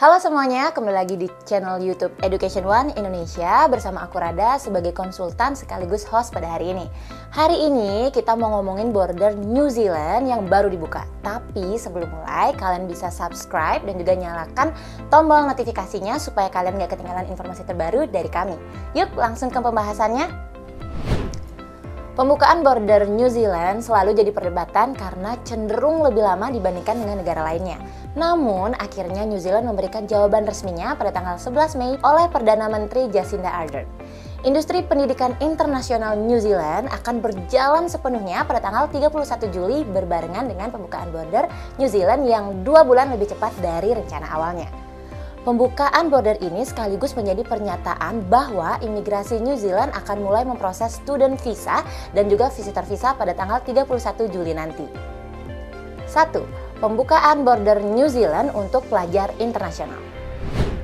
Halo semuanya, kembali lagi di channel YouTube Education One Indonesia bersama aku Rada sebagai konsultan sekaligus host pada hari ini. Hari ini kita mau ngomongin border New Zealand yang baru dibuka. Tapi sebelum mulai, kalian bisa subscribe dan juga nyalakan tombol notifikasinya supaya kalian gak ketinggalan informasi terbaru dari kami. Yuk langsung ke pembahasannya. Pembukaan border New Zealand selalu jadi perdebatan karena cenderung lebih lama dibandingkan dengan negara lainnya. Namun, akhirnya New Zealand memberikan jawaban resminya pada tanggal 11 Mei oleh Perdana Menteri Jacinda Ardern. Industri pendidikan internasional New Zealand akan berjalan sepenuhnya pada tanggal 31 Juli berbarengan dengan pembukaan border New Zealand yang 2 bulan lebih cepat dari rencana awalnya. Pembukaan border ini sekaligus menjadi pernyataan bahwa imigrasi New Zealand akan mulai memproses student visa dan juga visitor visa pada tanggal 31 Juli nanti. 1. Pembukaan border New Zealand untuk pelajar internasional.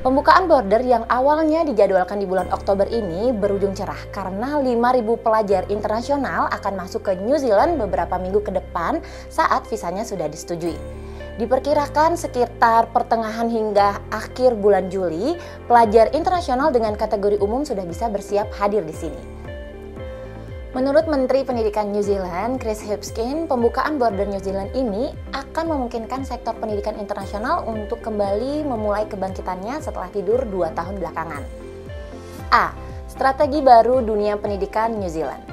Pembukaan border yang awalnya dijadwalkan di bulan Oktober ini berujung cerah karena 5.000 pelajar internasional akan masuk ke New Zealand beberapa minggu ke depan saat visanya sudah disetujui. Diperkirakan sekitar pertengahan hingga akhir bulan Juli, pelajar internasional dengan kategori umum sudah bisa bersiap hadir di sini. Menurut Menteri Pendidikan New Zealand, Chris Hipkins, pembukaan border New Zealand ini akan memungkinkan sektor pendidikan internasional untuk kembali memulai kebangkitannya setelah tidur 2 tahun belakangan. A. Strategi baru dunia pendidikan New Zealand.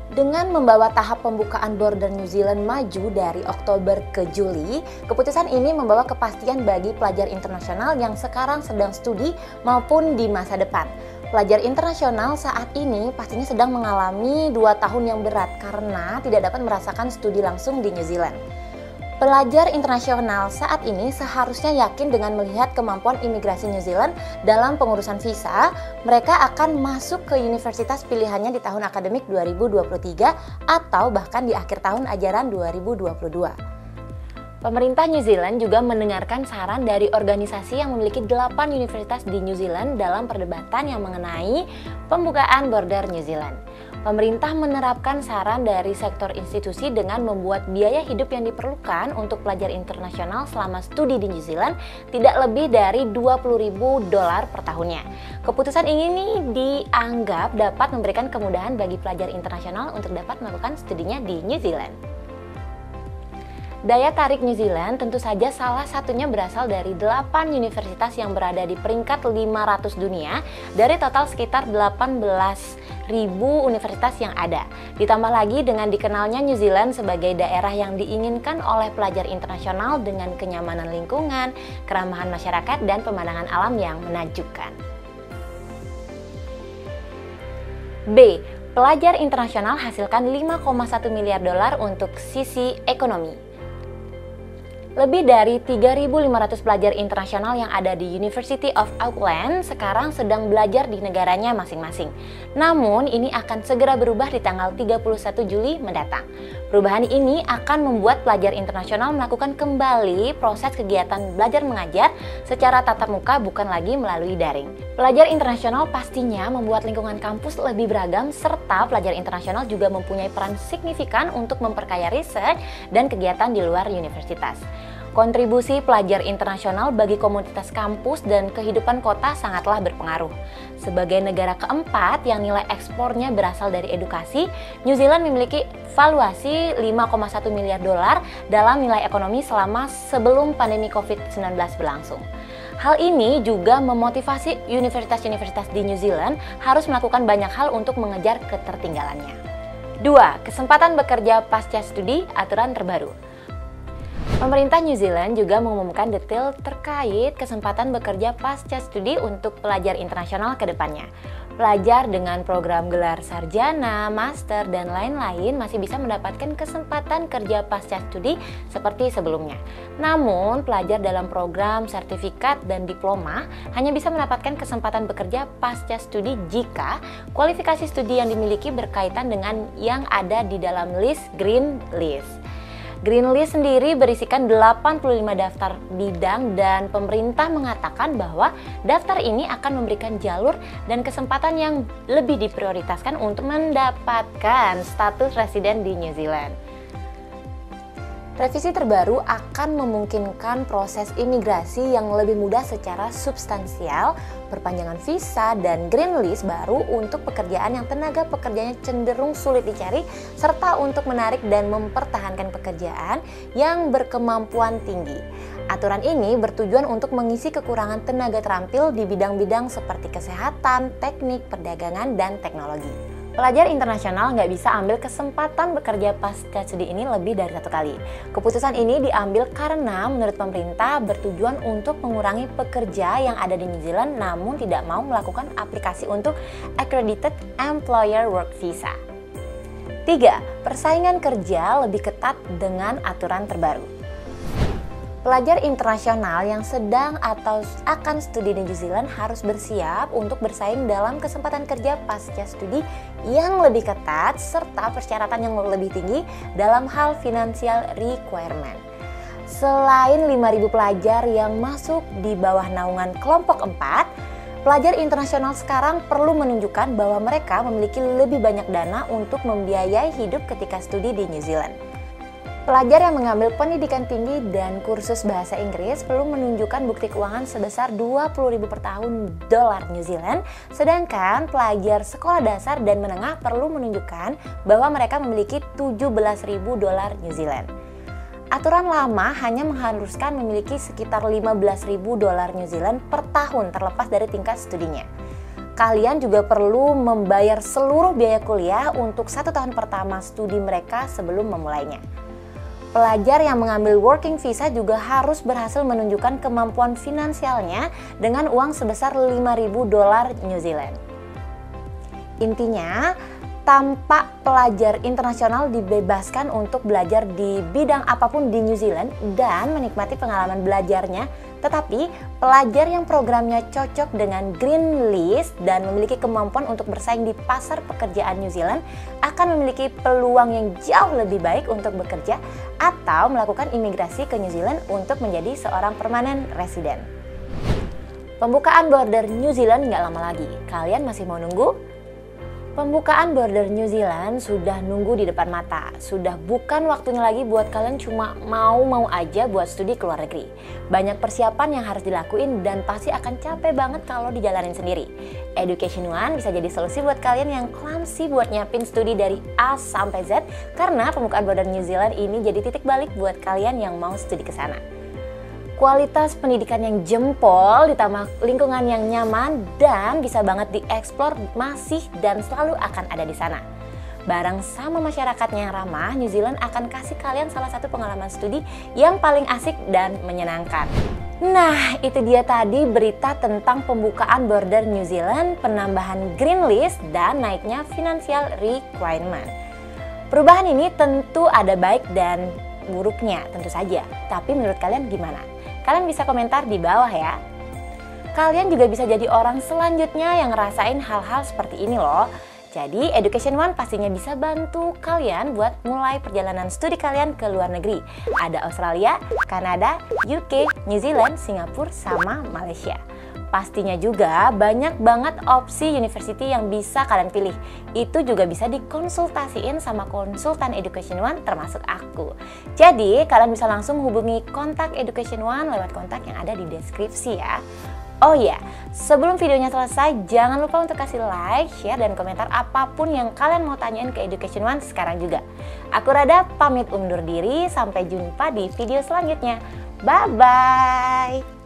Dengan membawa tahap pembukaan border New Zealand maju dari Oktober ke Juli, keputusan ini membawa kepastian bagi pelajar internasional yang sekarang sedang studi maupun di masa depan. Pelajar internasional saat ini pastinya sedang mengalami 2 tahun yang berat karena tidak dapat merasakan studi langsung di New Zealand. Pelajar internasional saat ini seharusnya yakin dengan melihat kemampuan imigrasi New Zealand dalam pengurusan visa, mereka akan masuk ke universitas pilihannya di tahun akademik 2023 atau bahkan di akhir tahun ajaran 2022. Pemerintah New Zealand juga mendengarkan saran dari organisasi yang memiliki 8 universitas di New Zealand dalam perdebatan yang mengenai pembukaan border New Zealand. Pemerintah menerapkan saran dari sektor institusi dengan membuat biaya hidup yang diperlukan untuk pelajar internasional selama studi di New Zealand tidak lebih dari $20.000 per tahunnya. Keputusan ini dianggap dapat memberikan kemudahan bagi pelajar internasional untuk dapat melakukan studinya di New Zealand. Daya tarik New Zealand tentu saja salah satunya berasal dari 8 universitas yang berada di peringkat 500 dunia dari total sekitar 18.000 universitas yang ada. Ditambah lagi dengan dikenalnya New Zealand sebagai daerah yang diinginkan oleh pelajar internasional dengan kenyamanan lingkungan, keramahan masyarakat, dan pemandangan alam yang menakjubkan. B. Pelajar internasional hasilkan $5,1 miliar untuk sisi ekonomi. Lebih dari 3.500 pelajar internasional yang ada di University of Auckland sekarang sedang belajar di negaranya masing-masing. Namun, ini akan segera berubah di tanggal 31 Juli mendatang. Perubahan ini akan membuat pelajar internasional melakukan kembali proses kegiatan belajar mengajar secara tatap muka bukan lagi melalui daring. Pelajar internasional pastinya membuat lingkungan kampus lebih beragam serta pelajar internasional juga mempunyai peran signifikan untuk memperkaya riset dan kegiatan di luar universitas. Kontribusi pelajar internasional bagi komunitas kampus dan kehidupan kota sangatlah berpengaruh. Sebagai negara keempat yang nilai ekspornya berasal dari edukasi, New Zealand memiliki valuasi $5,1 miliar dalam nilai ekonomi selama sebelum pandemi COVID-19 berlangsung. Hal ini juga memotivasi universitas-universitas di New Zealand harus melakukan banyak hal untuk mengejar ketertinggalannya. 2. Kesempatan bekerja pasca studi, aturan terbaru. Pemerintah New Zealand juga mengumumkan detail terkait kesempatan bekerja pasca studi untuk pelajar internasional ke depannya. Pelajar dengan program gelar sarjana, master, dan lain-lain masih bisa mendapatkan kesempatan kerja pasca studi seperti sebelumnya. Namun, pelajar dalam program sertifikat dan diploma hanya bisa mendapatkan kesempatan bekerja pasca studi jika kualifikasi studi yang dimiliki berkaitan dengan yang ada di dalam list Green List. Green List sendiri berisikan 85 daftar bidang dan pemerintah mengatakan bahwa daftar ini akan memberikan jalur dan kesempatan yang lebih diprioritaskan untuk mendapatkan status residen di New Zealand. Revisi terbaru akan memungkinkan proses imigrasi yang lebih mudah secara substansial, perpanjangan visa, dan green list baru untuk pekerjaan yang tenaga pekerjanya cenderung sulit dicari, serta untuk menarik dan mempertahankan pekerjaan yang berkemampuan tinggi. Aturan ini bertujuan untuk mengisi kekurangan tenaga terampil di bidang-bidang seperti kesehatan, teknik, perdagangan, dan teknologi. Pelajar internasional nggak bisa ambil kesempatan bekerja pasca studi ini lebih dari 1 kali. Keputusan ini diambil karena menurut pemerintah bertujuan untuk mengurangi pekerja yang ada di New Zealand namun tidak mau melakukan aplikasi untuk Accredited Employer Work Visa. 3. Persaingan kerja lebih ketat dengan aturan terbaru. Pelajar internasional yang sedang atau akan studi di New Zealand harus bersiap untuk bersaing dalam kesempatan kerja pasca studi yang lebih ketat serta persyaratan yang lebih tinggi dalam hal financial requirement. Selain 5.000 pelajar yang masuk di bawah naungan kelompok 4, pelajar internasional sekarang perlu menunjukkan bahwa mereka memiliki lebih banyak dana untuk membiayai hidup ketika studi di New Zealand. Pelajar yang mengambil pendidikan tinggi dan kursus bahasa Inggris perlu menunjukkan bukti keuangan sebesar 20.000 per tahun dolar New Zealand, sedangkan pelajar sekolah dasar dan menengah perlu menunjukkan bahwa mereka memiliki 17.000 dolar New Zealand. Aturan lama hanya mengharuskan memiliki sekitar 15.000 dolar New Zealand per tahun terlepas dari tingkat studinya. Kalian juga perlu membayar seluruh biaya kuliah untuk 1 tahun pertama studi mereka sebelum memulainya. Pelajar yang mengambil working visa juga harus berhasil menunjukkan kemampuan finansialnya dengan uang sebesar 5.000 dolar New Zealand. Intinya, tampak pelajar internasional dibebaskan untuk belajar di bidang apapun di New Zealand dan menikmati pengalaman belajarnya, tetapi pelajar yang programnya cocok dengan green list dan memiliki kemampuan untuk bersaing di pasar pekerjaan New Zealand akan memiliki peluang yang jauh lebih baik untuk bekerja atau melakukan imigrasi ke New Zealand untuk menjadi seorang permanent resident. Pembukaan border New Zealand nggak lama lagi, kalian masih mau nunggu? Pembukaan border New Zealand sudah nunggu di depan mata. Sudah bukan waktunya lagi buat kalian cuma mau aja buat studi ke luar negeri. Banyak persiapan yang harus dilakuin dan pasti akan capek banget kalau dijalanin sendiri. Education One bisa jadi solusi buat kalian yang clumsy buat nyiapin studi dari A sampai Z, karena pembukaan border New Zealand ini jadi titik balik buat kalian yang mau studi ke sana. Kualitas pendidikan yang jempol ditambah lingkungan yang nyaman dan bisa banget dieksplor masih dan selalu akan ada di sana. Bareng sama masyarakatnya yang ramah, New Zealand akan kasih kalian salah satu pengalaman studi yang paling asik dan menyenangkan. Nah, itu dia tadi berita tentang pembukaan border New Zealand, penambahan green list, dan naiknya financial requirement. Perubahan ini tentu ada baik dan buruknya tentu saja, tapi menurut kalian gimana? Kalian bisa komentar di bawah ya. Kalian juga bisa jadi orang selanjutnya yang ngerasain hal-hal seperti ini loh. Jadi Education One pastinya bisa bantu kalian buat mulai perjalanan studi kalian ke luar negeri. Ada Australia, Kanada, UK, New Zealand, Singapura, sama Malaysia. Pastinya juga banyak banget opsi university yang bisa kalian pilih. Itu juga bisa dikonsultasiin sama konsultan Education One termasuk aku. Jadi kalian bisa langsung hubungi kontak Education One lewat kontak yang ada di deskripsi ya. Oh iya, sebelum videonya selesai jangan lupa untuk kasih like, share, dan komentar apapun yang kalian mau tanyain ke Education One sekarang juga. Aku Rada pamit undur diri, sampai jumpa di video selanjutnya. Bye-bye!